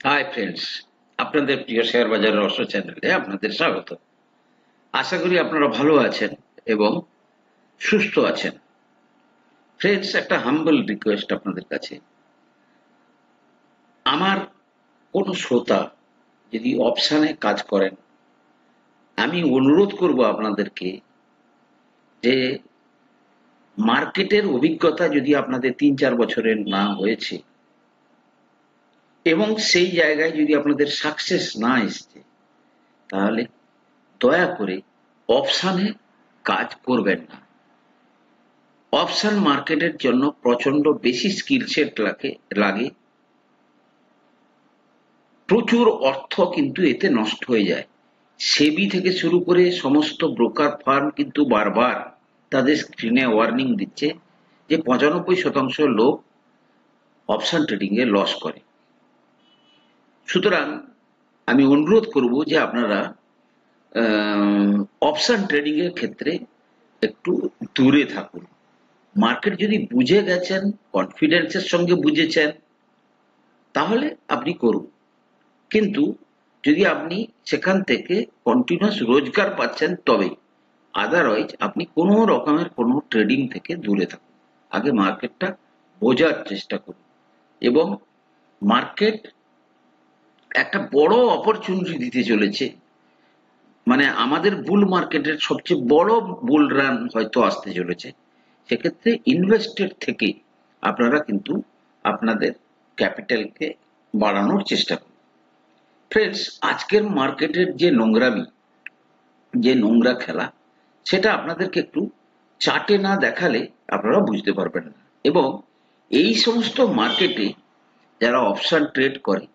Hi friends, আপনাদের প্রিয় share বাজার রহস্য চ্যানেলে আপনাদের স্বাগত। আশা করি আপনারা ভালো আছেন এবং সুস্থ আছেন। ফ্রেন্ডস, একটা হাম্বল রিকোয়েস্ট আপনাদের কাছে। আমার কোনো শ্রোতা যদি অপশানে কাজ করেন, আমি অনুরোধ করব আপনাদেরকে যে মার্কেটের অভিজ্ঞতা যদি আপনাদের ৩-৪ বছরের না হয়েছে এবং সেই জায়গায় যদি আপনাদের সাকসেস না এসছে, তাহলে দয়া করে অপশানে কাজ করবেন না। অপশন মার্কেটের জন্য প্রচন্ড বেশি স্কিল সেট লাগে, প্রচুর অর্থ কিন্তু এতে নষ্ট হয়ে যায়। সেবি থেকে শুরু করে সমস্ত ব্রোকার ফার্ম কিন্তু বারবার তাদের স্ক্রিনে ওয়ার্নিং দিচ্ছে যে ৯৫% লোক অপশন ট্রেডিং এ লস করে। সুতরাং আমি অনুরোধ করব যে আপনারা অপশন ট্রেডিং এর ক্ষেত্রে একটু দূরে থাকুন। মার্কেট যদি বুঝে গেছেন, কনফিডেন্সের সঙ্গে বুঝেছেন, তাহলে আপনি করুন। কিন্তু যদি আপনি সেখান থেকে কন্টিনিউয়াস রোজগার পাচ্ছেন তবে, আদারওয়াইজ আপনি কোনো রকমের কোনো ট্রেডিং থেকে দূরে থাকুন। আগে মার্কেটটা বোঝার চেষ্টা করুন এবং মার্কেট একটা বড় অপরচুনিটি দিতে চলেছে। মানে আমাদের বুল মার্কেটের সবচেয়ে বড় বুল রান হয়তো আসতে চলেছে। সেক্ষেত্রে ইনভেস্টেড থেকে আপনারা কিন্তু আপনাদের ক্যাপিটালকে বাড়ানোর চেষ্টা করুন। ফ্রেন্ডস, আজকের মার্কেটের যে নোংরামি, যে নোংরা খেলা, সেটা আপনাদেরকে একটু চার্টে না দেখালে আপনারা বুঝতে পারবেন না। এবং এই সমস্ত মার্কেটে যারা অপশন ট্রেড করে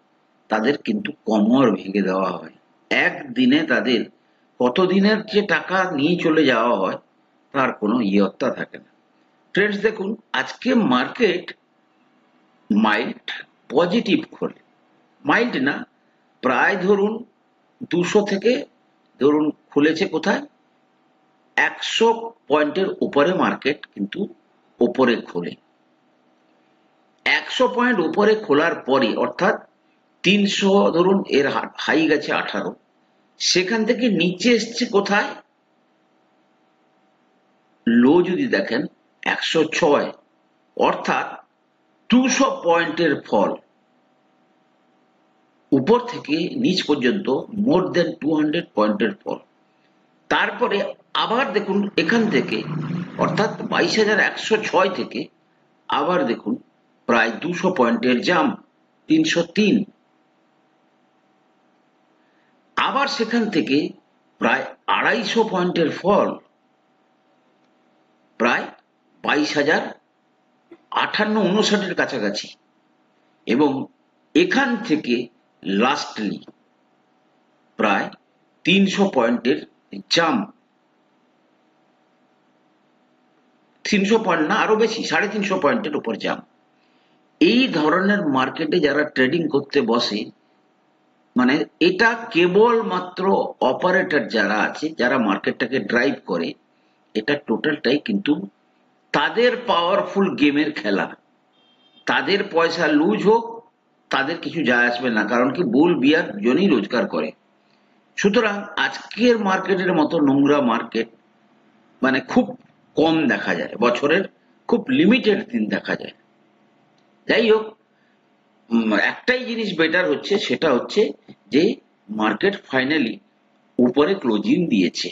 তাদের কিন্তু কোমর ভেঙে দেওয়া হয়। একদিনে তাদের কতদিনের যে টাকা নিয়ে চলে যাওয়া হয় তার কোনো ইয়ত্তা থাকে না। ফ্রেন্ডস, দেখুন আজকে মার্কেট মাইল্ড পজিটিভ খোলে। মাইল্ড না, প্রায় ধরুন ২০০ থেকে ধরুন খুলেছে কোথায় ১০০ পয়েন্টের উপরে মার্কেট কিন্তু ওপরে খোলে। ১০০ পয়েন্ট উপরে খোলার পরে অর্থাৎ ৩০০ ধরুন এর হাই গেছে ১৮, সেখান থেকে নিচে এসছে কোথায়, লো যদি দেখেন ১০৬, অর্থাৎ ২০০ পয়েন্টের ফল। উপর থেকে নিচ পর্যন্ত মোর দেন 200 পয়েন্টের ফল। তারপরে আবার দেখুন এখান থেকে অর্থাৎ ২২,১০৬ থেকে আবার দেখুন প্রায় ২০০ পয়েন্টের জাম্প, ৩০৩। আবার সেখান থেকে প্রায় ২৫০ পয়েন্টের ফল, প্রায় ২২,০৫৮-৫৯ কাছাকাছি। এবং এখান থেকে লাস্টলি প্রায় ৩০০ পয়েন্টের জাম্প, ৩০০ পয়েন্ট না আরো বেশি, ৩৫০ পয়েন্টের উপর জাম্প। এই ধরনের মার্কেটে যারা ট্রেডিং করতে বসে, মানে এটা কেবলমাত্র অপারেটর যারা আছে, যারা মার্কেটটাকে ড্রাইভ করে, এটা টোটালটাই কিন্তু তাদের পাওয়ারফুল গেমের খেলা। তাদের পয়সা লুজ হোক, তাদের কিছু যায় আসবে না, কারণ কি বুল বিয়ার দুজনেই রোজগার করে। সুতরাং আজকের মার্কেটের মতো নোংরা মার্কেট মানে খুব কম দেখা যায়, বছরের খুব লিমিটেড দিন দেখা যায়। যাই হোক, একটাই জিনিস বেটার হচ্ছে, সেটা হচ্ছে যে মার্কেট ফাইনালি উপরে ক্লোজিং দিয়েছে।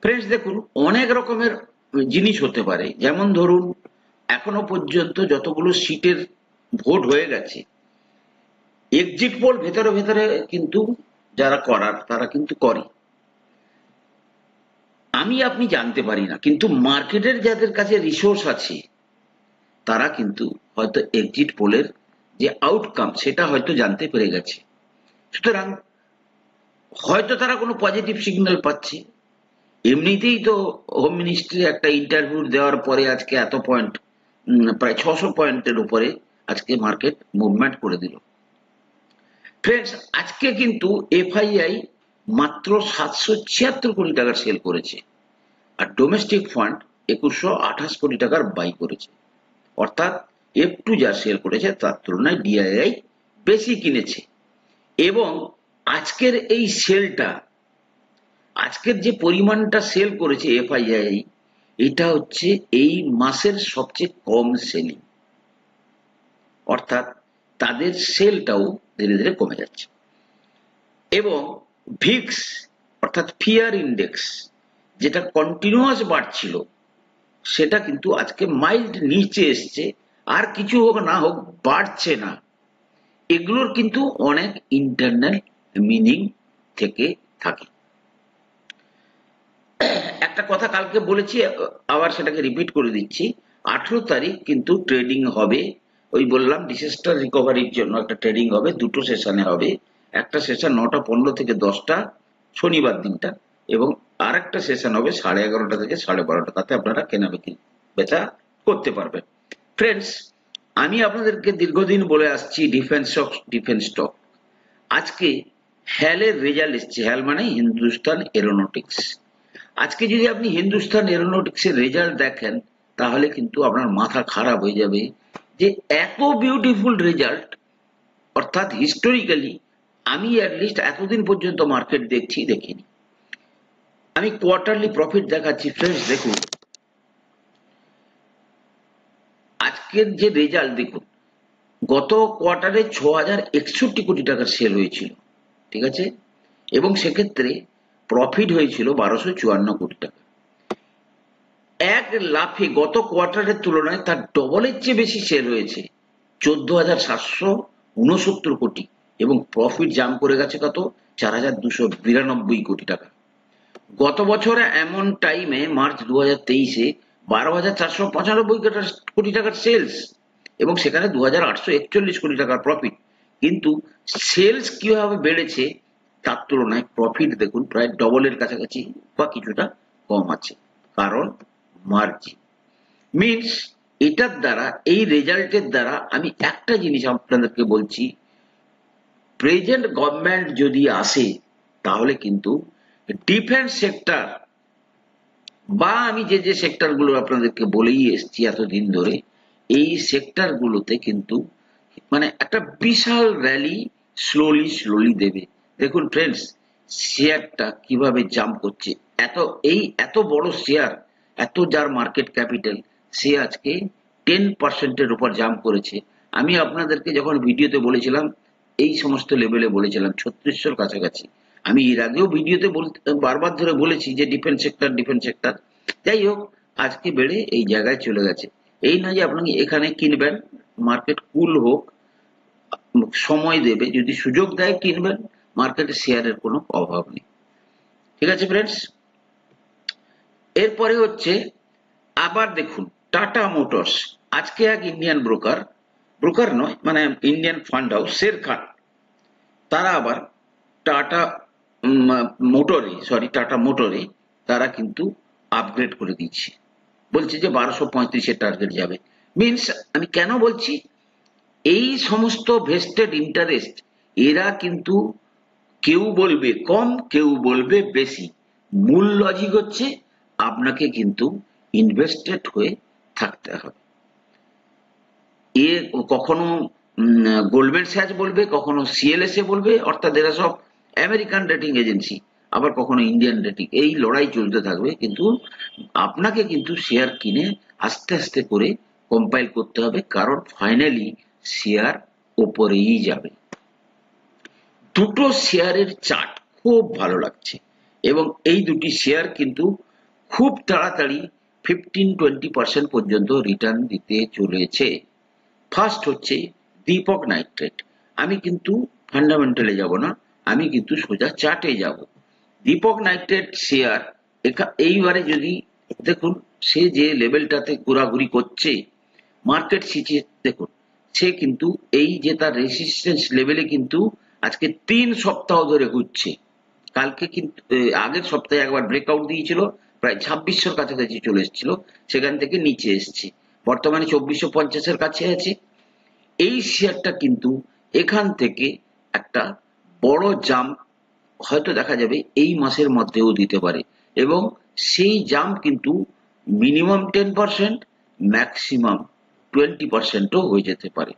ফ্রেন্ডস, দেখুন অনেক রকমের জিনিস হতে পারে। যেমন ধরুন এখনো পর্যন্ত যতগুলো সিটের ভোট হয়ে গেছে, এক্সিট পোল ভেতরে ভেতরে কিন্তু যারা করার তারা কিন্তু করে, আমি আপনি জানতে পারি না, কিন্তু মার্কেটের যাদের কাছে রিসোর্স আছে তারা কিন্তু হয়তো এক্সিট পোলের যে আউটকাম সেটা হয়তো জানতে পেরে গেছে। সুতরাং হয়তো তারা কোনো পজিটিভ সিগন্যাল পাচ্ছে। এমনিতেই তো হোম মিনিস্ট্রি একটা ইন্টারভিউ দেওয়ার পরে আজকে এত পয়েন্ট, প্রায় ৬০০ পয়েন্টের উপরে আজকে মার্কেট মুভমেন্ট করে দিল। ফ্রেন্ডস, আজকে কিন্তু এফআইআই মাত্র ৭৭৬ কোটি টাকার সেল করেছে, আর ডোমেস্টিক ফান্ড ২১২৮ কোটি টাকার বাই করেছে। অর্থাৎ F2 যা সেল করেছে তার তুলনায় ডিআইআই বেশি কিনেছে। এবং আজকের এই সেলটা, আজকের যে পরিমাণটা সেল করেছে এফআইআই, এটা হচ্ছে এই মাসের সবচেয়ে কম সেলিং, অর্থাৎ তাদের সেলটাও ধীরে ধীরে কমে যাচ্ছে। এবং ভিক্স অর্থাৎ ফিয়ার ইন্ডেক্স, যেটা কন্টিনিউয়াস বাড়ছিল, সেটা কিন্তু আজকে মাইল্ড নিচে এসছে। আর কিছু হোক না হোক বাড়ছে না। এগুলোর কিন্তু অনেক ইন্টারনাল মিনিং থেকে থাকে। একটা কথা কালকে বলেছি, আবার সেটাকে রিপিট করে দিচ্ছি। 18 তারিখ কিন্তু ট্রেডিং হবে। ওই বললাম ডিসাস্টার রিকভারির জন্য একটা ট্রেডিং হবে, দুটো সেশনে হবে। একটা সেশন 9:15 থেকে 10টা শনিবার দিনটা, এবং আর একটা সেশন হবে 11:30 থেকে 12:30। তাতে আপনারা কেনা বিক্রি বেচা করতে পারবেন। ফ্রেন্ডস, আমি আপনাদেরকে দীর্ঘদিন বলে আসছি ডিফেন্স স্টক। আজকে হ্যালের রেজাল্ট এসছে। হ্যাল মানে হিন্দুস্তান এরোনটিক্স। আজকে যদি আপনি হিন্দুস্তান এরোনটিক্স এর রেজাল্ট দেখেন, তাহলে কিন্তু আপনার মাথা খারাপ হয়ে যাবে যে এত বিউটিফুল রেজাল্ট, অর্থাৎ হিস্টোরিক্যালি আমি অ্যাটলিস্ট এতদিন পর্যন্ত মার্কেট দেখিনি। আমি কোয়ার্টারলি প্রফিট দেখাচ্ছি। ফ্রেন্ডস দেখুন, আজকের যে রেজাল্ট দেখুন, গত কোয়ার্টারে 6061 কোটি টাকার সেল হয়েছিল, ঠিক আছে, এবং সেক্ষেত্রে প্রফিট হয়েছিল 1254 কোটি টাকা। এক লাফে গত কোয়ার্টারের তুলনায় তার ডবলের চেয়ে বেশি সেল হয়েছে, 14,769 কোটি, এবং প্রফিট জাম্প করে গেছে কত, 4,292 কোটি টাকা। গত বছরে এমন টাইমে মার্চ 2023-এ 12,495 কোটি টাকার সেলস, এবং সেখানে 2,841 কোটি টাকার প্রফিট। কিন্তু সেলস কিভাবে বেড়েছে তার তুলনায় প্রফিট দেখুন প্রায় ডবলের কাছাকাছি বা কিছুটা কম আছে। কারণ মার্জিন। মিনস এটার দ্বারা, এই রেজাল্টের দ্বারা আমি একটা জিনিস আপনাদেরকে বলছি, প্রেজেন্ট গভর্নমেন্ট যদি আসে, তাহলে কিন্তু ডিফেন্স সেক্টর বা আমি যে সেক্টর গুলো আপনাদেরকে বলেই এসছি এতদিন ধরে, এই সেক্টর গুলোতে কিন্তু মানে একটা বিশাল র্যালি স্লোলি দেবে। দেখুন ফ্রেন্ডস, শেয়ারটা কিভাবে জাম্প করছে। এত বড় শেয়ার, এত যার মার্কেট ক্যাপিটাল, সে আজকে 10%-এর উপর জাম্প করেছে। আমি আপনাদেরকে যখন ভিডিওতে বলেছিলাম, এই সমস্ত লেভেলে বলেছিলাম 3600-র কাছাকাছি। আমি এর আগেও ভিডিওতে বারবার ধরে বলেছি যে ডিফেন্স সেক্টর। যাই হোক, আজকে বেড়ে এই জায়গায় চলে গেছে। এই নয় যে আপনাকে এখানে কিনবেন, মার্কেট কুল হোক, সময় দেবে, যদি সুযোগ দেয় কিনবেন। মার্কেটে শেয়ারের কোনো অভাব নেই, ঠিক আছে ফ্রেন্ডস। এরপরে হচ্ছে আবার দেখুন টাটা মোটরস। আজকে এক ইন্ডিয়ান ব্রোকার নয়, মানে Indian fund house Sher Khan, তারা আবার টাটা মোটরে তারা কিন্তু আপগ্রেড করে দিচ্ছে, বলছে যে 1235-এর টার্গেট যাবে। মিনস আমি কেন বলছি, এই সমস্ত ভেস্টেড ইন্টারেস্ট, এরা কিন্তু কেউ বলবে কম, কেউ বলবে বেশি। মূল লজিক হচ্ছে আপনাকে কিন্তু ইনভেস্টেড হয়ে থাকতে হবে। কখনো গোল্ডম্যান স্যাচ বলবে, কখনো সিএলএসএ বলবে, অর্থাৎ এরা সব আমেরিকান রেটিং এজেন্সি, আবার কখনো ইন্ডিয়ান রেটিং। এই লড়াই চলতে থাকবে, কিন্তু আপনাকে কিন্তু শেয়ার কিনে আস্তে আস্তে করে কম্পাইল করতে হবে, কারণ ফাইনালি শেয়ার ওপরেই যাবে। দুটো শেয়ারের চার্ট খুব ভালো লাগছে, এবং এই দুটি শেয়ার কিন্তু খুব তাড়াতাড়ি 15-20% পর্যন্ত রিটার্ন দিতে চলেছে। ফার্স্ট হচ্ছে দীপক নাইট্রেট। আমি কিন্তু ফান্ডামেন্টালে যাব না, আমি কিন্তু সোজা চার্টে যাব। দীপক নাইট্রেট শেয়ার এইবারে যদি দেখুন, সে যে লেভেলটাতে ঘোরাঘুরি করছে, মার্কেট সিচে দেখুন, সে কিন্তু এই যে তার রেসিস্টেন্স লেভেলে কিন্তু আজকে 3 সপ্তাহ ধরে ঘুরছে। কালকে কিন্তু আগের সপ্তাহে একবার ব্রেকআউট দিয়েছিল, প্রায় 2600-র কাছাকাছি চলে এসেছিল, সেখান থেকে নিচে এসছে, বর্তমানে 2450-এর কাছে আছে। এই শেয়ারটা কিন্তু এখান থেকে একটা বড় জাম্প হয়তো দেখা যাবে এই মাসের মধ্যেও দিতে পারে, এবং সেই জাম্প কিন্তু মিনিমাম 10%, ম্যাক্সিমাম 20%-ও হয়ে যেতে পারে।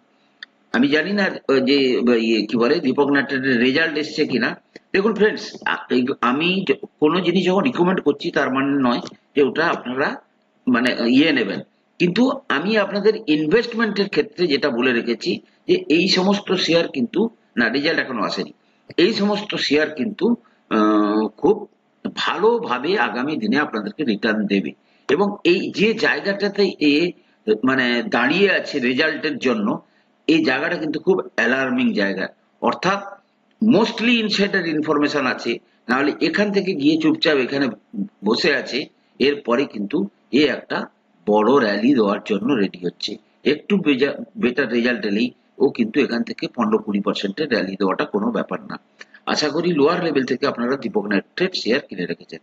আমি জানি না যে কি বলে দীপক নাট্টের রেজাল্ট এসছে কিনা। দেখুন ফ্রেন্ডস, আমি কোনো জিনিস যখন রিকমেন্ড করছি তার মানে নয় যে ওটা আপনারা মানে নেবেন। কিন্তু আমি আপনাদের ইনভেস্টমেন্টের ক্ষেত্রে যেটা বলে রেখেছি যে এই সমস্ত শেয়ার কিন্তু, না রেজাল্ট এখনো আসেনি, এই সমস্ত শেয়ার কিন্তু খুব ভালোভাবে আগামী দিনে আপনাদেরকে রিটার্ন দেবে। এবং এই যে জায়গাটাতে মানে দাঁড়িয়ে আছে রেজাল্টের জন্য, এই জায়গাটা কিন্তু খুব অ্যালার্মিং জায়গা। অর্থাৎ মোস্টলি ইনসাইডার ইনফরমেশন আছে, নাহলে এখান থেকে গিয়ে চুপচাপ এখানে বসে আছে, এরপরে কিন্তু একটা বড় র্যালি দেওয়ার জন্য রেডি হচ্ছে। একটু বেটার রেজাল্ট এলেই ও কিন্তু এখান থেকে 15-20% র্যালি দেওয়াটা কোনো ব্যাপার না। আশা করি লোয়ার লেভেল থেকে আপনারা দীপক নাট্টের শেয়ার কিনে রেখেছেন।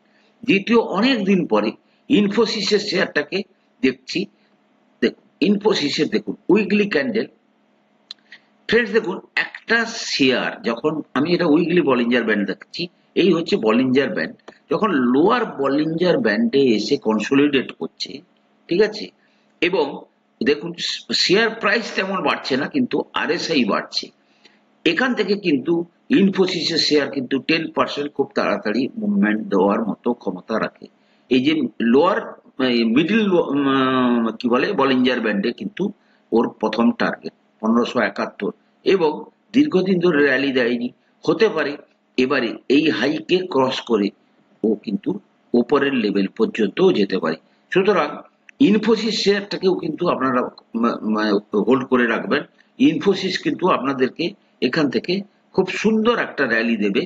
দ্বিতীয়, অনেক দিন পরে ইনফোসিসের শেয়ারটাকে দেখছি। দেখুন ইনফোসিসের, দেখুন উইকলি ক্যান্ডেল। ফ্রেন্ডস দেখুন, একটা শেয়ার যখন, আমি এটা উইকলি বলিঞ্জার ব্যান্ড দেখছি, এই হচ্ছে বলিঞ্জার ব্যান্ড, যখন লোয়ার বলিঞ্জার ব্যান্ডে এসে কনসোলিডেট করছে, ঠিক আছে, এবং দেখুন শেয়ার প্রাইস তেমন বাড়ছে না কিন্তু আরএসআই বাড়ছে, এখান থেকে কিন্তু ইনফোসিসের শেয়ার কিন্তু 10% খুব তাড়াতাড়ি মুভমেন্ট দেওয়ার মতো ক্ষমতা রাখে। এই যে লোয়ার মিডিল কি বলে বলিঞ্জার ব্যান্ডে কিন্তু ওর প্রথম টার্গেট 1571, এবং দীর্ঘদিন ধরে র্যালি দেয়নি, হতে পারে এবারে এই হাইকে ক্রস করে ও কিন্তু ওপরের লেভেল পর্যন্তও যেতে পারে। সুতরাং ইনফোসিস শেয়ারটাকেও কিন্তু আপনারা হোল্ড করে রাখবেন। ইনফোসিস কিন্তু আপনাদেরকে এখান থেকে খুব সুন্দর একটা র্যালি দেবে,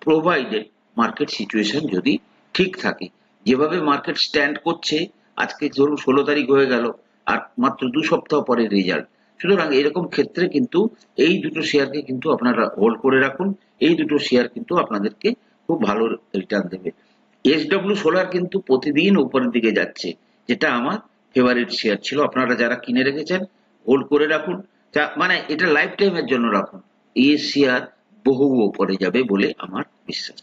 প্রোভাইডেড মার্কেট সিচুয়েশন যদি ঠিক থাকে। যেভাবে মার্কেট স্ট্যান্ড করছে, আজকে ধরুন 16 তারিখ হয়ে গেল, আর মাত্র 2 সপ্তাহ পরে রেজাল্ট। সুতরাং এরকম ক্ষেত্রে কিন্তু এই দুটো শেয়ারকে কিন্তু আপনারা হোল্ড করে রাখুন। এই দুটো শেয়ার কিন্তু আপনাদেরকে খুব ভালো রিটার্ন দেবে। এসডব্লিউ সোলার কিন্তু প্রতিদিন উপরের দিকে যাচ্ছে, যেটা আমার ফেভারিট শেয়ার ছিল। আপনারা যারা কিনে রেখেছেন হোল্ড করে রাখুন, মানে এটা লাইফ টাইমের জন্য রাখুন। এই শেয়ার বহু উপরে যাবে বলে আমার বিশ্বাস।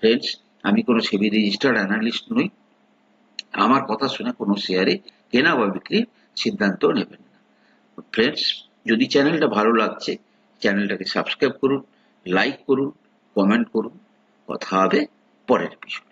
ফ্রেন্ডস, আমি কোনো সেবি রেজিস্টার্ড অ্যানালিস্ট নই। আমার কথা শুনে কোনো শেয়ারে কেনা বা বিক্রির সিদ্ধান্ত নেবেন না। ফ্রেন্ডস, যদি চ্যানেলটা ভালো লাগছে, চ্যানেলটাকে সাবস্ক্রাইব করুন, লাইক করুন, কমেন্ট করুন। কথা হবে পরের এপিসোডে।